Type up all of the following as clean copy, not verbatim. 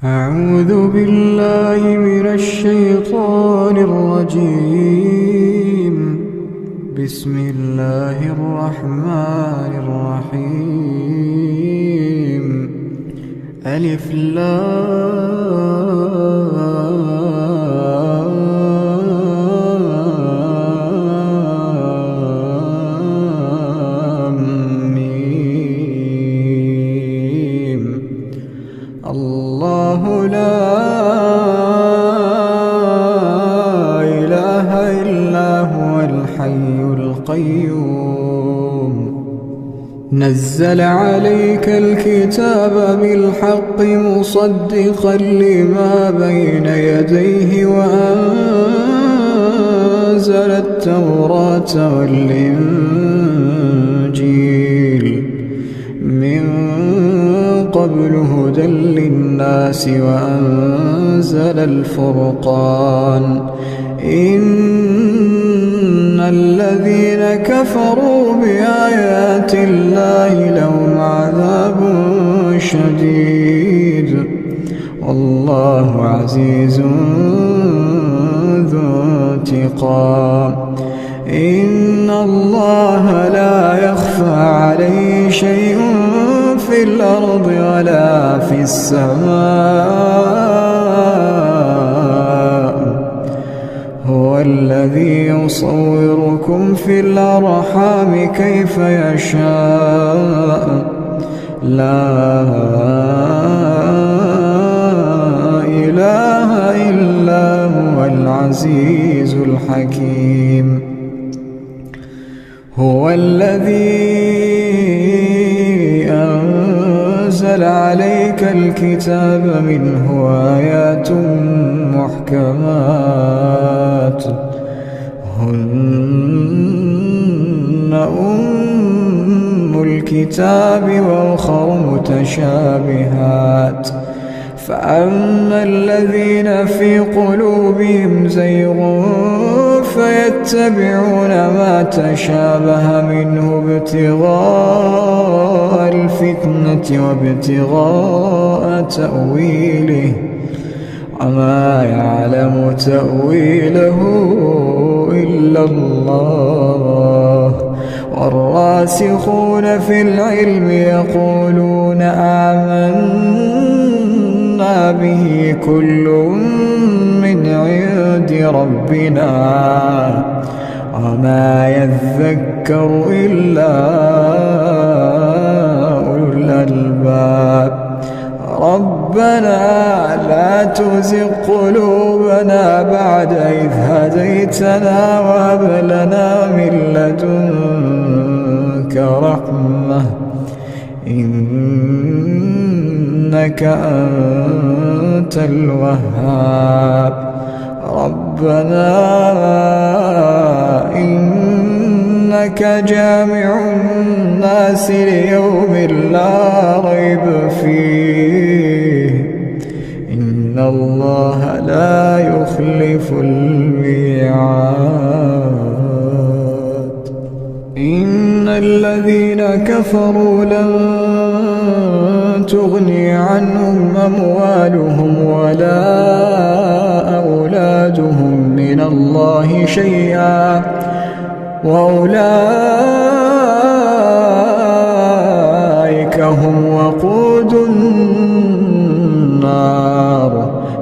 أعوذ بالله من الشيطان الرجيم. بسم الله الرحمن الرحيم. ألف لام ميم. الله لا إله إلا هو الحي القيوم. نزل عليك الكتاب بالحق مصدقا لما بين يديه وأنزل التوراة والإنجيل من قبل هدى للناس وأنزل الفرقان. إن الذين كفروا بآيات الله لهم عذاب شديد والله عزيز ذو انتقام. إن الله لا يخفى عليه شيء في الأرض ولا في السماء. هو الذي يصوركم في الأرحام كيف يشاء. لا إله إلا هو العزيز الحكيم. هو الذي أنزل عليك الكتاب منه آيات محكمات هن أم الكتاب وأخر متشابهات. فأما الذين في قلوبهم زيغ فيتبعون ما تشابه منه ابتغاء الفتنة وابتغاء تأويله وما يعلم تأويله إلا الله. والراسخون في العلم يقولون آمنا به كل من عند ربنا وما يذكر إلا أولو الألباب. ربنا لا تزغ قلوبنا بعد إذ هديتنا وهب لنا من لدنك رحمة إنك أنت الوهاب. ربنا إنك جامع الناس ليوم لا ريب فيه إن الله لا يخلف الميعاد. إن الذين كفروا لن تغني عنهم أموالهم ولا أولادهم من الله شيئا وأولئك هم وقود النار.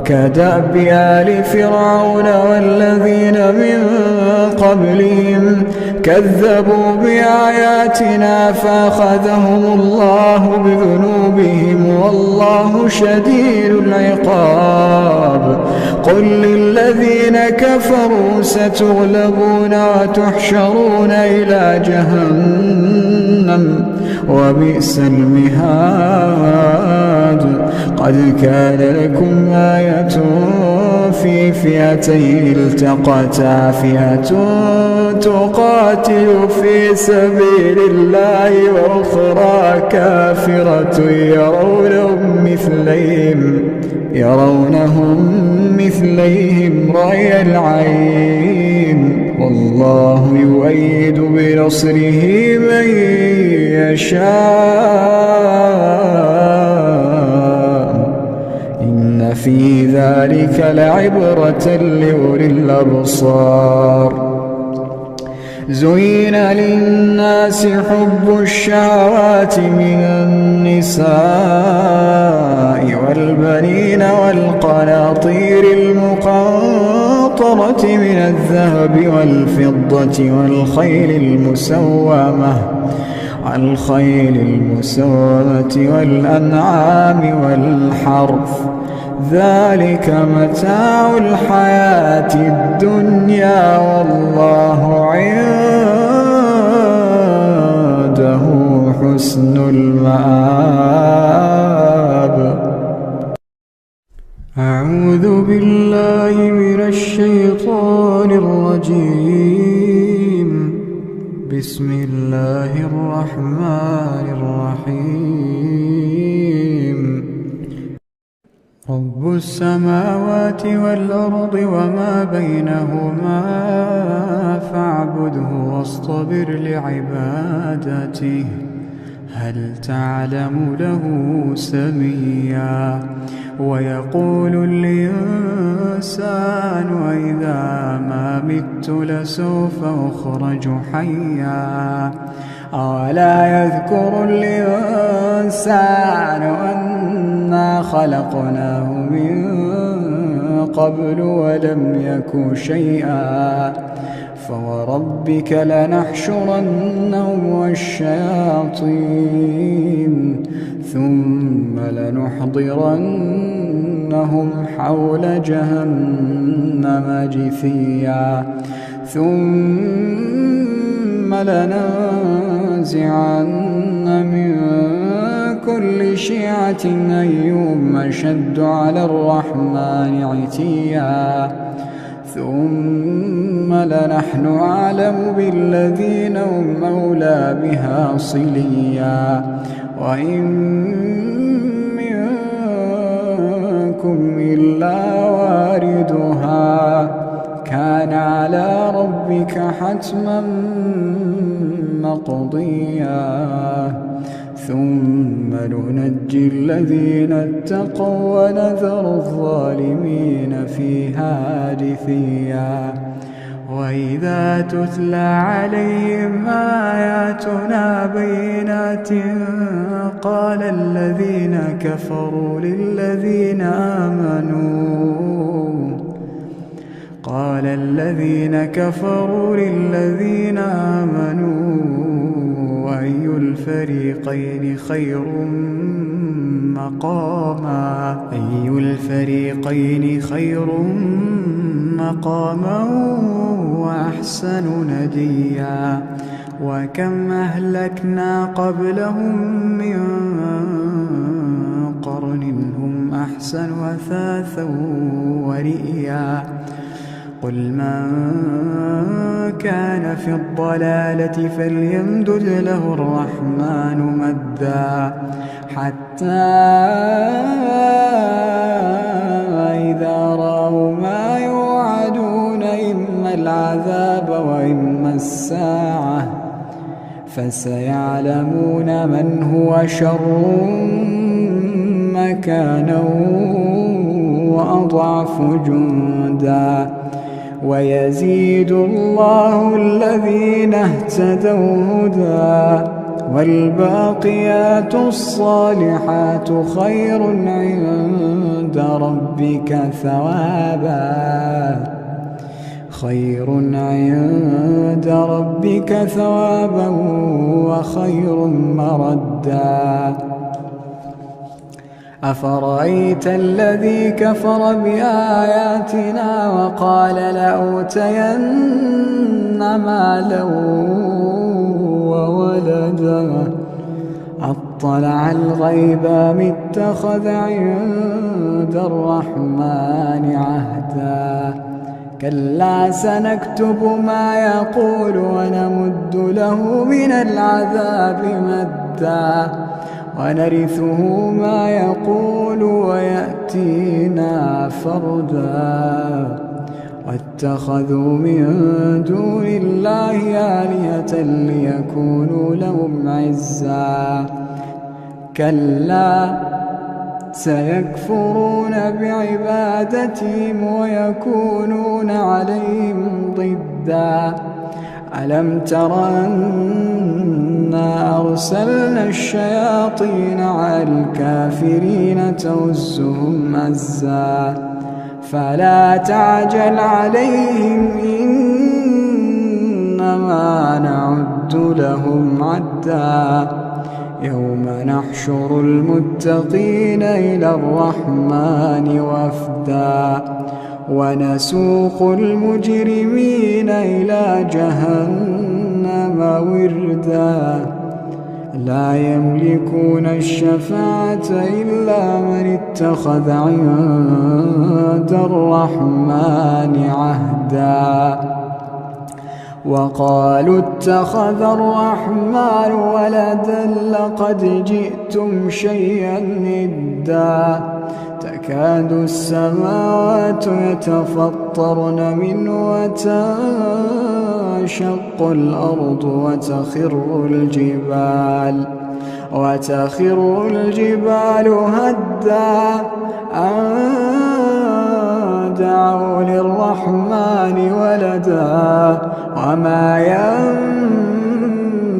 كدأب آل فرعون والذين من قبلهم كذبوا بآياتنا فأخذهم الله بذنوبهم والله شديد العقاب. قل للذين كفروا ستغلبون وتحشرون إلى جهنم وبئس المهاد. قد كان لكم آية في فئتين التقتا فئة تقاتل في سبيل الله وأخرى كافرة يرونهم مثليهم رأي العين والله يؤيد بنصره من يشاء إن إن في ذلك لعبرة لأولي الأبصار. زين للناس حب الشهوات من النساء والبنين والقناطير المقنطرة من الذهب والفضة والخيل المسومة والأنعام والحرث، ذلك متاع الحياة الدنيا والله عنده حسن المآب. أعوذ بالله من الشيطان الرجيم. بسم الله الرحمن الرحيم. رب السماوات والأرض وما بينهما فاعبده واصطبر لعبادته هل تعلم له سميا. ويقول الإنسان إذا ما مت لسوف أخرج حيا. أولا يذكر الإنسان أنا خلقناه من قبل ولم يك شيئا. فوربك لنحشرنهم والشياطين ثم لنحضرنهم حول جهنم جثيا. ثم لننزعن من كل شيعة أيهم أشد على الرحمن عتيا. ثم لنحن أعلم بالذين هم أولى بها صليا. وإن منكم إلا واردها كان على ربك حتما مقضيا. ثم ننجي الذين اتقوا ونذر الظالمين فيها جثيا. وإذا تتلى عليهم آياتنا بينات قال الذين كفروا للذين آمنوا أي الفريقين خير مقاما وأحسن نديا. وكم أهلكنا قبلهم من قرن هم أحسن أثاثا ورئيا. قل من كان في الضلالة فليمدد له الرحمن مدا حتى إذا رأوا ما يوعدون إما العذاب وإما الساعة فسيعلمون من هو شر مكانا وأضعف جندا. ويزيد الله الذين اهتدوا هدى والباقيات الصالحات خير عند ربك ثوابا وخير مردا. أفرأيت الذي كفر بآياتنا وقال لأوتين مالا وولدا أطلع الغيب أم اتخذ عند الرحمن عهدا. كلا سنكتب ما يقول ونمد له من العذاب مدا ونرثه ما يقول ويأتينا فردا. واتخذوا من دون الله آلهة ليكونوا لهم عزا. كلا سيكفرون بعبادتهم ويكونون عليهم ضدا ألم تر أنا أرسلنا الشياطين على الكافرين تؤزهم أزا فلا تعجل عليهم إنما نعد لهم عدا يوم نحشر المتقين إلى الرحمن وفدا ونسوق المجرمين إلى جهنم وردا لا يملكون الشفاعة إلا من اتخذ عند الرحمن عهدا وقالوا اتخذ الرحمن ولدا لقد جئتم شيئا إدا تكاد السماوات يتفطرن منه وتنشق الأرض وتخر الجبال هدا أن دعوا للرحمن ولدا وما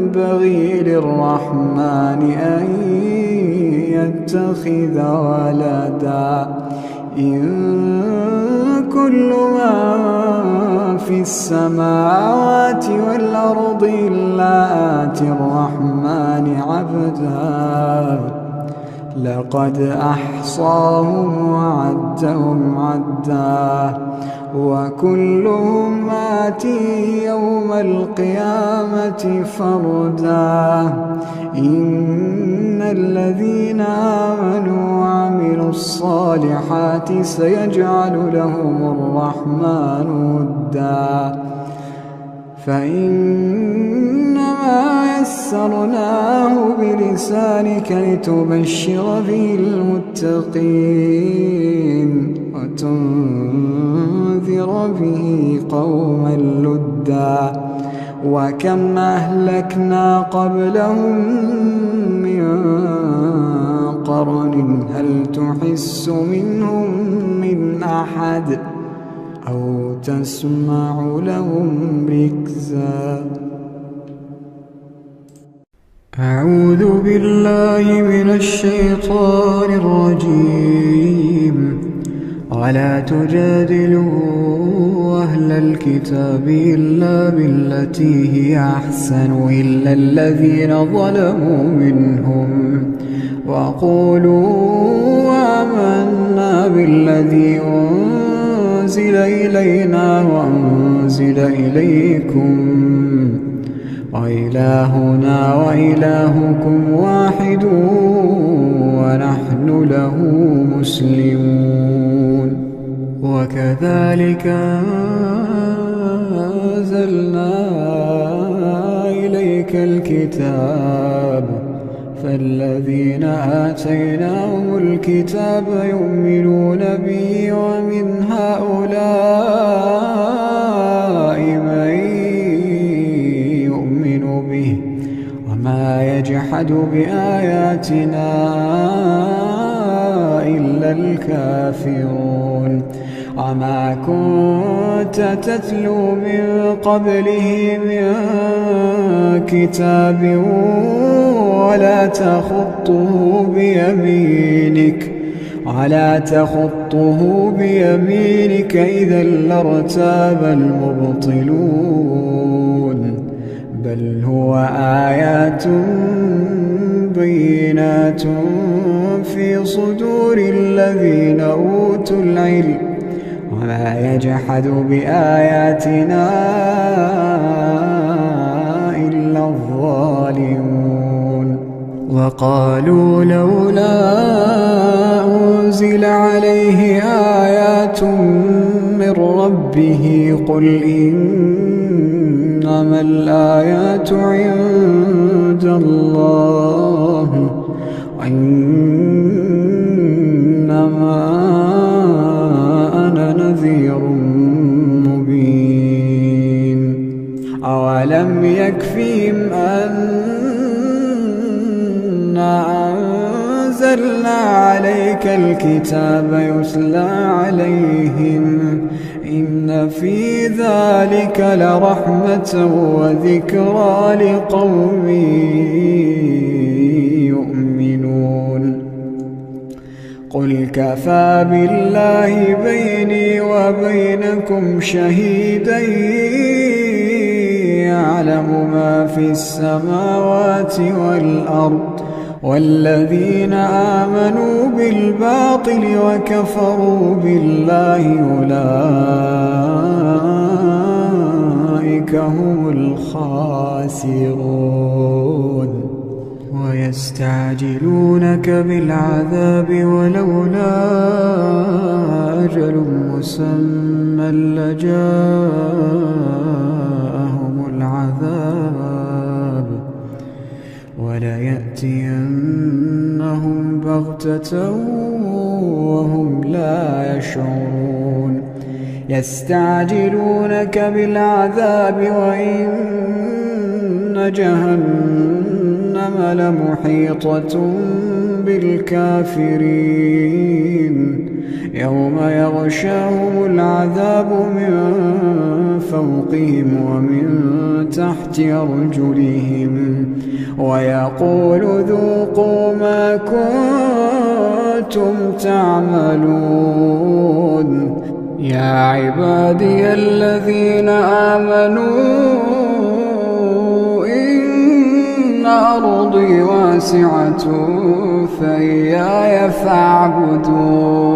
ينبغي للرحمن أن يتخذ ولدا إن كل من في السماوات والأرض إلا آتي الرحمن عبدا لقد أحصاهم وعدهم عدا وكلهم آتيه يوم القيامة فردا إن الذين آمنوا وعملوا الصالحات سيجعل لهم الرحمن ودا فإنما يسرناه بلسانك لتبشر به المتقين وتنذر به قوما لدا وكم أهلكنا قبلهم من قرن هل تحس منهم من أحد أو تسمع لهم ركزا أعوذ بالله من الشيطان الرجيم ولا تجادلوا أهل الكتاب إلا بالتي هي أحسن إلا الذين ظلموا منهم وقولوا آمنا بالذي أنزل إلينا وأنزل إليكم وإلهنا وإلهكم واحد ونحن له مسلمون وكذلك أنزلنا إليك الكتاب فالذين آتيناهم الكتاب يؤمنون به ومن هؤلاء من يؤمن به وما يجحد بآياتنا إلا الكافرون وما كنت تتلو من قبله من كتاب ولا تخطه بيمينك إذا لارتاب المبطلون بل هو آيات بينات في صدور الذين أوتوا العلم وما يجحد بآياتنا إلا الظالمون وقالوا لولا أنزل عليه آيات من ربه قل إنما الآيات عند الله وإنما أنا نذير مبين أولم يكفيهم أنا نزلنا عليك الكتاب يتلى عليهم إن في ذلك لرحمة وذكرى لقوم يؤمنون قل كفى بالله بيني وبينكم شهيدا يعلم ما في السماوات والأرض والذين آمنوا بالباطل وكفروا بالله أولئك هم الخاسرون ويستعجلونك بالعذاب ولولا أجل مسمى لجاءهم العذاب وليأتينهم بغتة وهم لا يشعرون يستعجلونك بالعذاب وإن جهنم لمحيطة بالكافرين يوم يغشاهم العذاب من فوقهم ومن تحت أرجلهم ويقول ذوقوا ما كنتم تعملون يا عبادي الذين آمنوا إن أرضي واسعة فإياي فاعبدون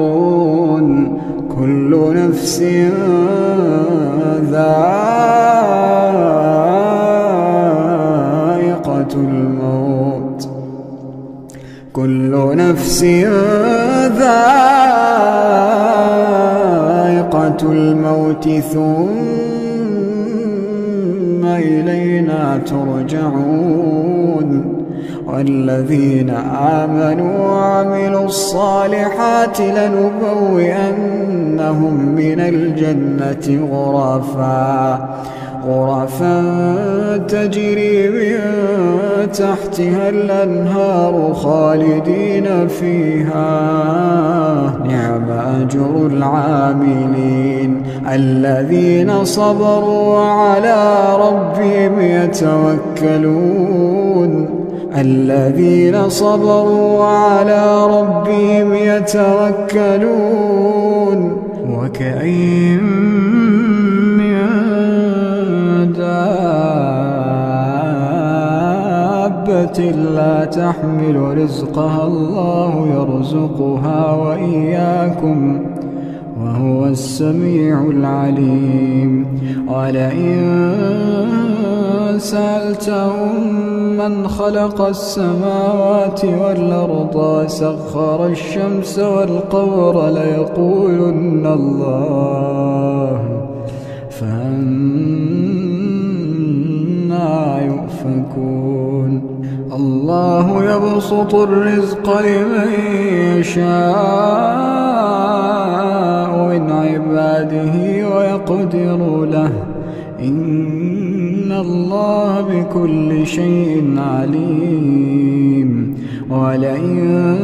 كل نفس ذائقة الموت كل نفس ذائقة الموت ثم إلينا ترجعون والذين آمنوا وعملوا الصالحات لنبوئنهم من الجنة غرفا تجري من تحتها الأنهار خالدين فيها نعم أجر العاملين الذين صبروا وعلى ربهم يتوكلون وكأين من دابة لا تحمل رزقها الله يرزقها وإياكم وهو السميع العليم ولئن سألتهم من خلق السماوات والأرض وسخر الشمس والقمر ليقولن الله فأنى يؤفكون الله يبسط الرزق لمن يشاء من عباده ويقدر له إن الله بكل شيء عليم ولئن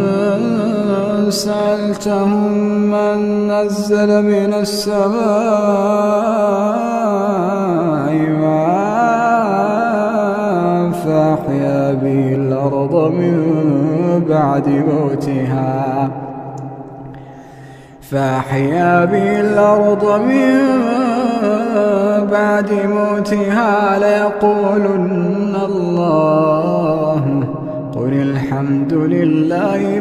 سألتهم من نزل من السماء ماء فأحيا به الأرض من بعد موتها ليقولن الله قل الحمد لله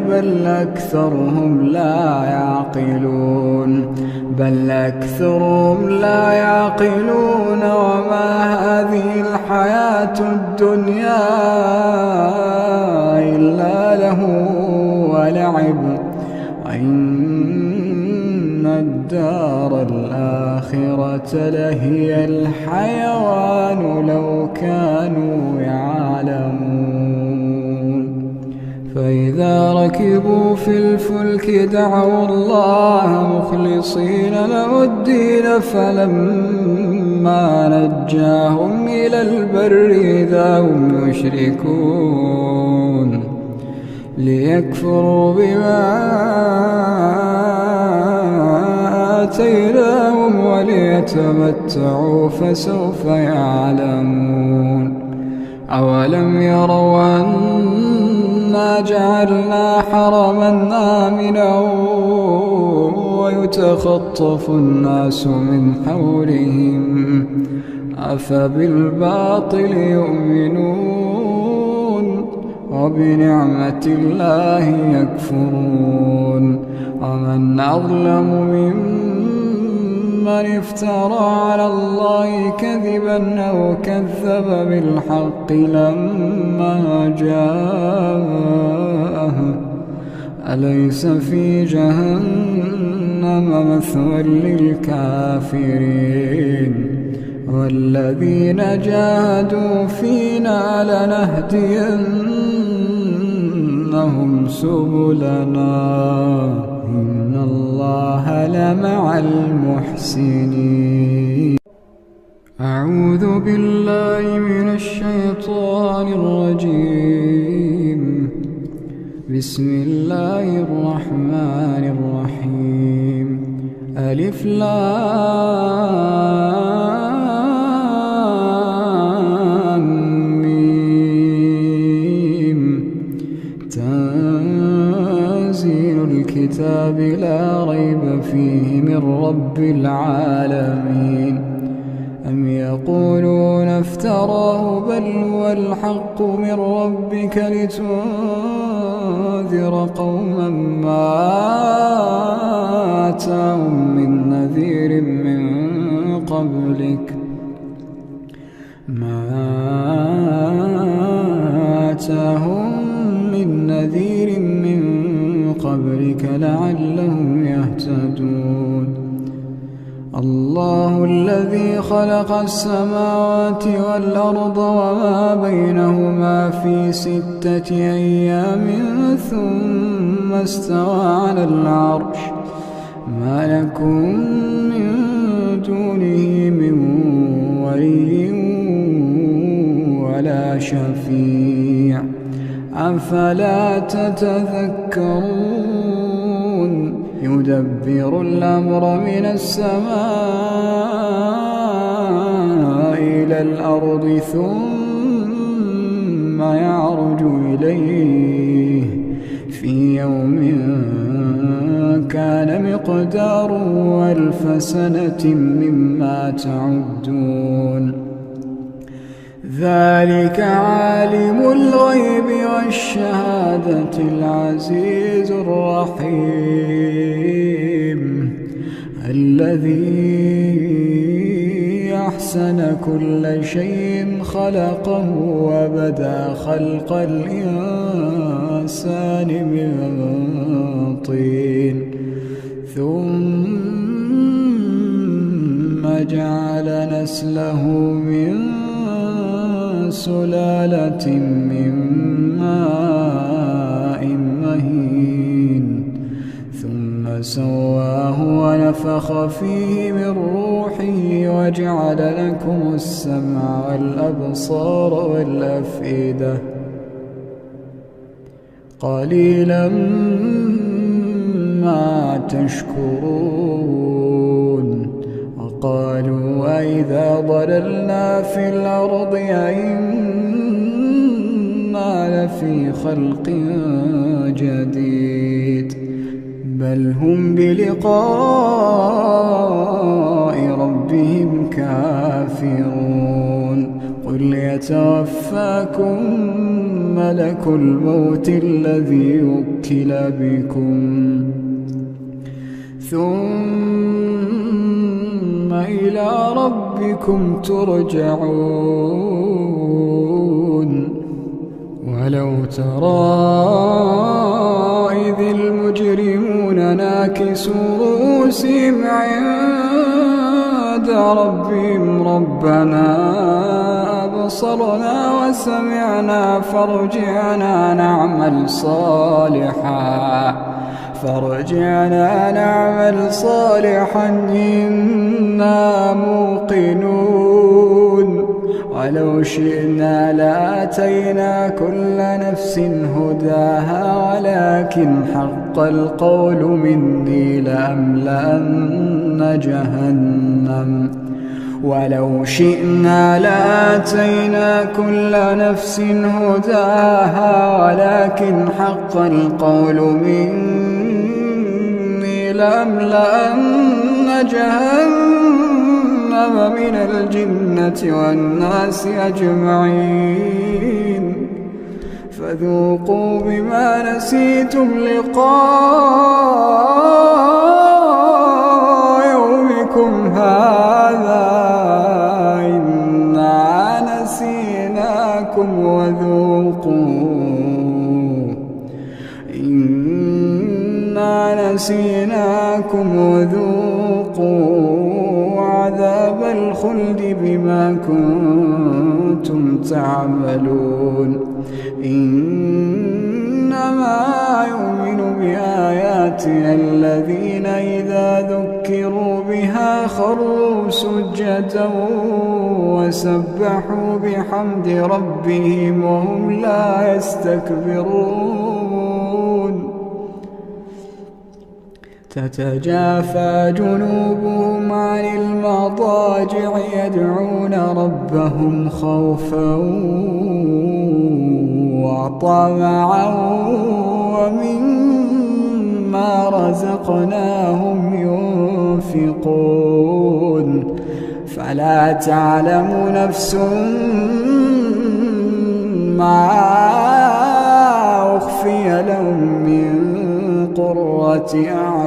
بل أكثرهم لا يعقلون وما هذه الحياة الدنيا إلا له ولعب وإن الدار الآخرة لهي الحيوان لو كانوا يعلمون فإذا ركبوا في الفلك دعوا الله مخلصين له الدين فلما نجاهم إلى البر إذا هم يشركون ليكفروا بما آتيناهم وليتمتعوا فسوف يعلمون. أولم يروا أنا جعلنا حرما آمنا ويتخطف الناس من حولهم أفبالباطل يؤمنون وبنعمة الله يكفرون. ومن أظلم ممن افترى على الله كذبا أو كذب بالحق لما جاءه أليس في جهنم مثوى للكافرين. والذين جاهدوا فينا لنهدينهم سبلنا إن الله لمع المحسنين. أعوذ بالله من الشيطان الرجيم. بسم الله الرحمن الرحيم. ألف لام ميم. تنزيل الكتاب لا ريب فيه من رب العالمين. أم يقولون افتراه بل هو الحق من ربك لتنذر قوما ما آتاهم من نذير من قبلك لعلهم يهتدون. الله الذي خلق السماوات والأرض وما بينهما في 6 أيام ثم استوى على العرش ما لكم من دونه من ولي ولا شفيع أفلا تتذكرون. يدبر الأمر من السماء إلى الأرض ثم يعرج إليه في يوم كان مقداره 1000 سنة مما تعدون. ذلك عالم الغيب والشهادة العزيز الرحيم الذي أحسن كل شيء خلقه وبدأ خلق الإنسان من طين ثم جعل نسله من سلالة من ماء مهين ثم سواه ونفخ فيه من روحه وجعل لكم السمع والأبصار والأفئدة قليلا ما تشكرون. وقالوا أئذا ضللنا في الأرض أئنا لفي خلق جديد بل هم بلقاء ربهم كافرون. قل يتوفاكم ملك الموت الذي وكل بكم ثم إلى ربكم ترجعون. ولو ترى إذ المجرمون ناكسوا رؤوسهم عند ربهم ربنا أبصرنا وسمعنا فارجعنا نعمل صالحا إنا موقنون. ولو شئنا لآتينا كل نفس هداها ولكن حق القول مني لأملأن جهنم ولو شئنا لآتينا كل نفس هداها ولكن حق القول مني لأملأن جهنم من الجنة والناس أجمعين فذوقوا بما نسيتم لقاء يومكم هذا إنا نسيناكم وذوقوا عذاب الخلد بما كنتم تعملون إنما يؤمن بآياتنا الذين إذا ذكروا بها خروا سجدا وسبحوا بحمد ربهم وهم لا يستكبرون تتجافى جنوبهم عن المضاجع يدعون ربهم خوفا وطمعا ومما رزقناهم ينفقون فلا تعلم نفس ما أخفي لهم من قرة أعين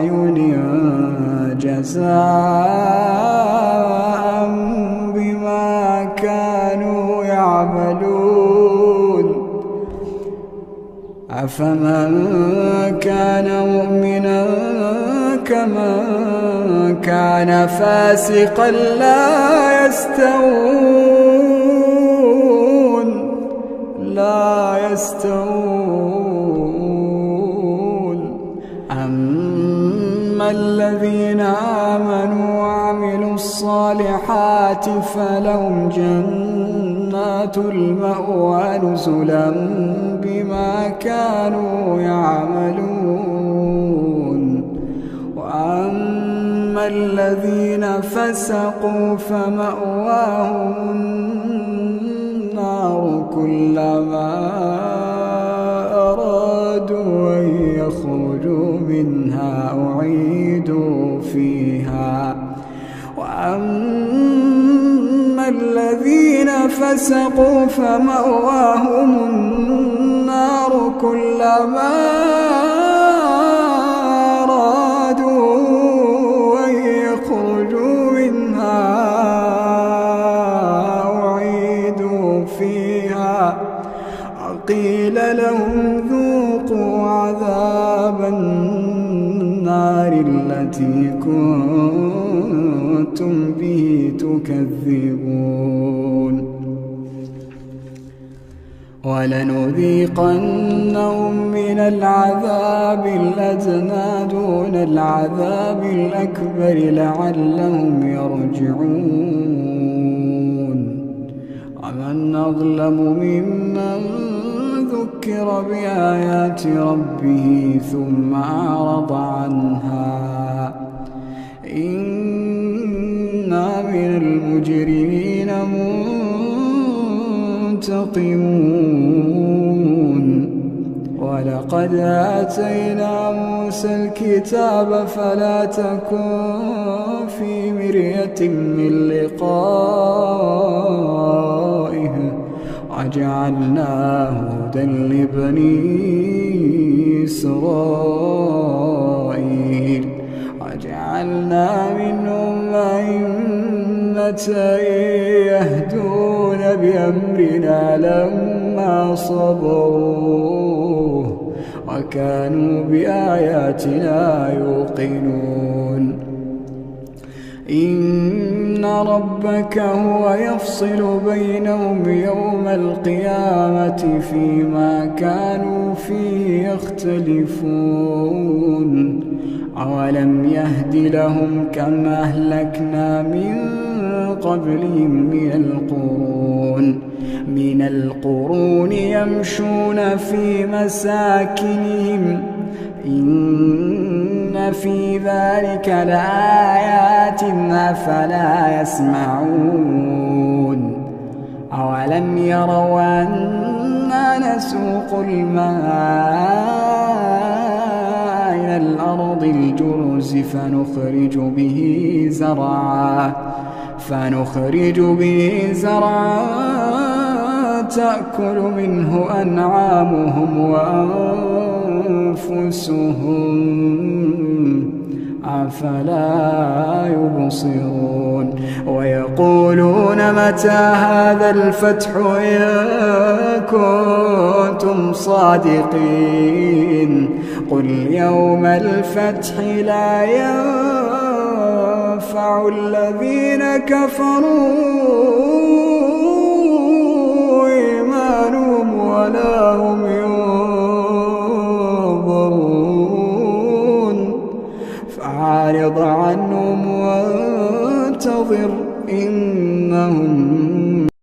جزاء بما كانوا يعملون أفمن كان مؤمنا كمن كان فاسقا لا يستوون أما الذين آمنوا وعملوا الصالحات فلهم جنات المأوى نزلا بما كانوا يعملون وأما الذين فسقوا فمأواهم النار كلما أرادوا أن يخرجوا منها أعيدوا فيها وأما الذين فسقوا فمأواهم النار كلما أرادوا أن يخرجوا منها أعيدوا فيها وقيل لهم ذوقوا عذاب النار التي كنتم به تكذبون ولنذيقنهم من العذاب الأدنى دون العذاب الأكبر لعلهم يرجعون ومن أظلم ممن ذكر بآيات ربه ثم أعرض عنها إنا من المجرمين منتقمون ولقد آتينا موسى الكتاب فلا تكن في مرية من لقائه وجعلناه هدى لبني إسرائيل وجعلنا منهم أئمة يهدون بأمرنا لما صبروا وكانوا بآياتنا يوقنون إن ربك هو يفصل بينهم يوم القيامة فيما كانوا فيه يختلفون أولم يهد لهم كم أهلكنا من قبلهم من القرون يمشون في مساكنهم إن في ذلك لآيات أفلا يسمعون أولم يروا أنا نسوق الماء إلى الأرض الجرز فنخرج به زرعا تأكل منه أنعامهم وأنفسهم أفلا يبصرون ويقولون متى هذا الفتح إن كنتم صادقين قل يوم الفتح لا ينفع الذين كفروا إيمانهم ولا هم ينظرون فأعرض عنهم وانتظر إنهم